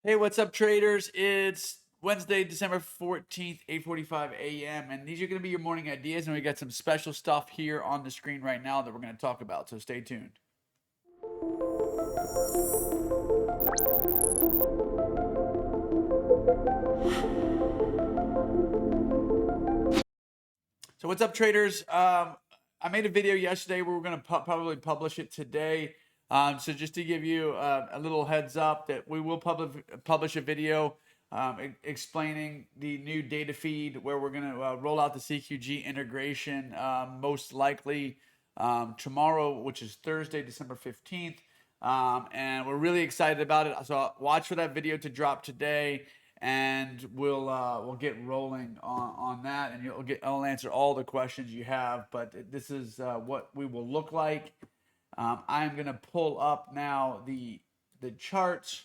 Hey, what's up, traders? It's Wednesday, December 14th, 8:45 a.m. And these are going to be your morning ideas. And we got some special stuff here on the screen right now that we're going to talk about. So stay tuned. So what's up, traders? I made a video yesterday. We're going to probably publish it today. So just to give you a little heads up that we will publish a video explaining the new data feed where we're going to roll out the CQG integration most likely tomorrow, which is Thursday, December 15th. And we're really excited about it. So watch for that video to drop today, and we'll get rolling on that, and I'll answer all the questions you have. But this is what we will look like. I'm gonna pull up now the charts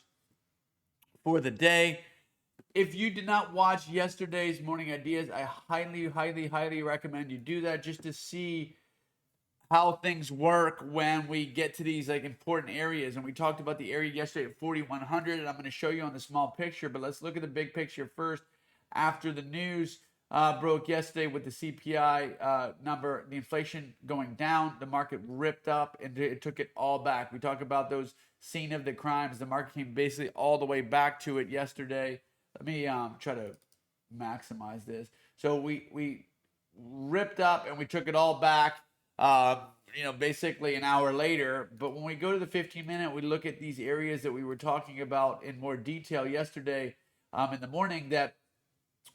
for the day. If you did not watch yesterday's morning ideas, I highly recommend you do that just to see how things work when we get to these like important areas. And we talked about the area yesterday at 4100, and I'm going to show you on the small picture, but let's look at the big picture first. After the news broke yesterday with the CPI number, the inflation going down, the market ripped up and it took it all back. We talked about those scene of the crimes. The market came basically all the way back to it yesterday. Let me try to maximize this. So we ripped up and we took it all back. Basically an hour later. But when we go to the 15-minute, we look at these areas that we were talking about in more detail yesterday in the morning. That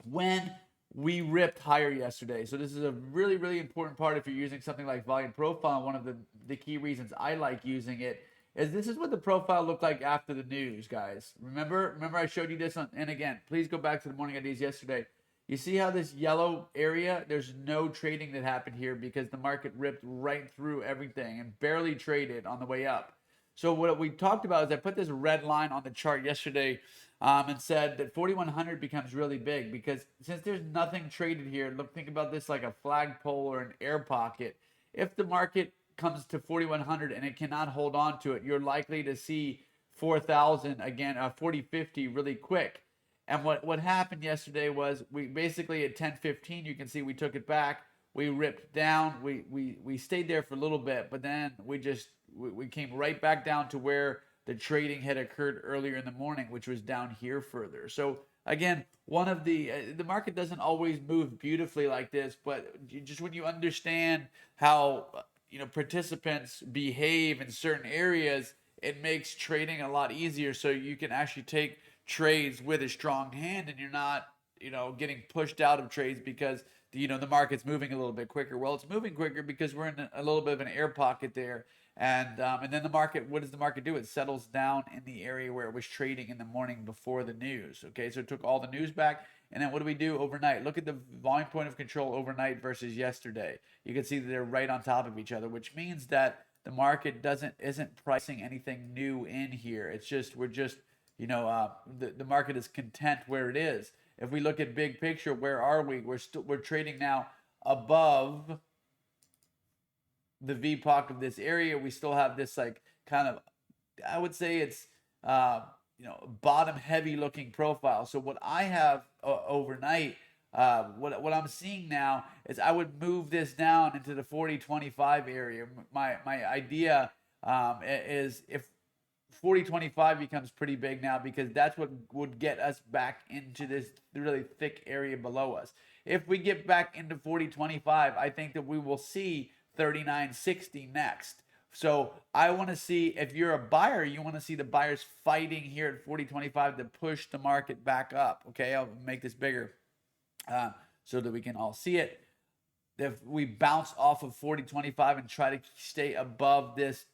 when we ripped higher yesterday. So this is a really important part if you're using something like volume profile. One of the key reasons I like using it is this is what the profile looked like after the news, guys. Remember I showed you this and again, please go back to the morning ideas yesterday. You see how this yellow area, there's no trading that happened here because the market ripped right through everything and barely traded on the way up. So what we talked about is I put this red line on the chart yesterday and said that 4100 becomes really big because since there's nothing traded here, think about this like a flagpole or an air pocket. If the market comes to 4100 and it cannot hold on to it, you're likely to see 4000 again, 4050 really quick. And what happened yesterday was we basically at 10:15, you can see we took it back. We ripped down. We stayed there for a little bit, but then we came right back down to where the trading had occurred earlier in the morning, which was down here further. So again, one of the market doesn't always move beautifully like this, but just when you understand how participants behave in certain areas, it makes trading a lot easier. So you can actually take trades with a strong hand, and you're not getting pushed out of trades because the market's moving a little bit quicker. Well, it's moving quicker because we're in a little bit of an air pocket there, and then the market, what does the market do? It settles down in the area where it was trading in the morning before the news. Okay, so it took all the news back, and then what do we do overnight? Look at the volume point of control overnight versus yesterday. You can see that they're right on top of each other, which means that the market isn't pricing anything new in here. It's just the market is content where it is. If we look at big picture, where are we? We're trading now above the VPOC of this area. We still have this like kind of, I would say it's bottom heavy looking profile. So what I have overnight, what I'm seeing now is I would move this down into the 40-25 area. My idea is if 40-25 becomes pretty big now because that's what would get us back into this really thick area below us. If we get back into 40-25, I think that we will see 39.60 next. So I want to see, if you're a buyer, you want to see the buyers fighting here at 40-25 to push the market back up. Okay, I'll make this bigger so that we can all see it. If we bounce off of 40-25 and try to stay above this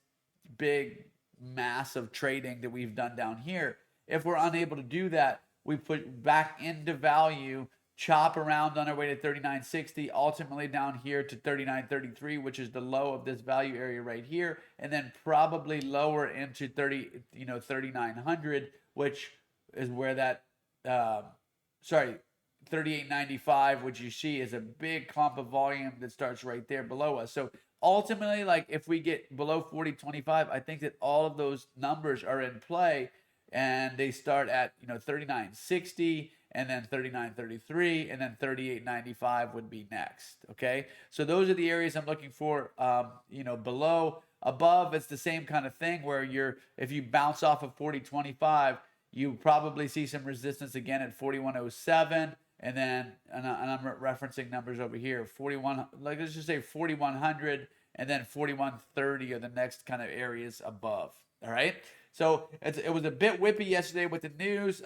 big mass of trading that we've done down here, if we're unable to do that, we put back into value, chop around on our way to 39.60, ultimately down here to 39.33, which is the low of this value area right here, and then probably lower into 3900, which is where that 38.95, which you see is a big clump of volume that starts right there below us. So ultimately, like if we get below 40.25, I think that all of those numbers are in play. and they start at 39.60, and then 39.33, and then 38.95 would be next. Okay, so those are the areas I'm looking for. Below, above, it's the same kind of thing where if you bounce off of 40.25, you probably see some resistance again at 41.07, and then I'm referencing numbers over here, 41, like let's just say 4100, and then 4130 are the next kind of areas above. All right, so it was a bit whippy yesterday with the news.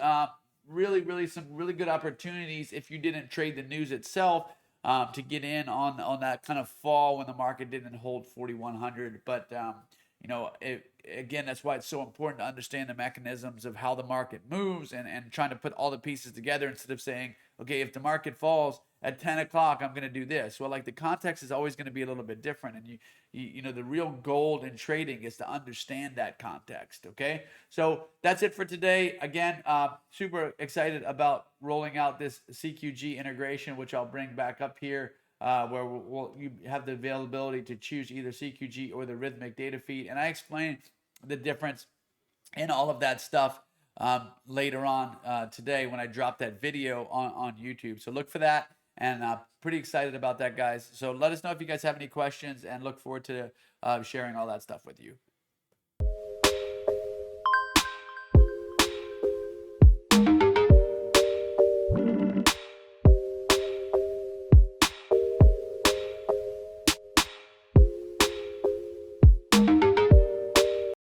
Really some really good opportunities if you didn't trade the news itself, to get in on that kind of fall when the market didn't hold 4100. But again, that's why it's so important to understand the mechanisms of how the market moves, and trying to put all the pieces together instead of saying, okay, if the market falls at 10 o'clock, I'm going to do this. Well, like, the context is always going to be a little bit different. And the real gold in trading is to understand that context. Okay. So that's it for today. Again, super excited about rolling out this CQG integration, which I'll bring back up here, where you have the availability to choose either CQG or the Rithmic data feed. And I explain the difference in all of that stuff later on today when I drop that video on YouTube. So look for that, and pretty excited about that, guys. So let us know if you guys have any questions, and look forward to sharing all that stuff with you.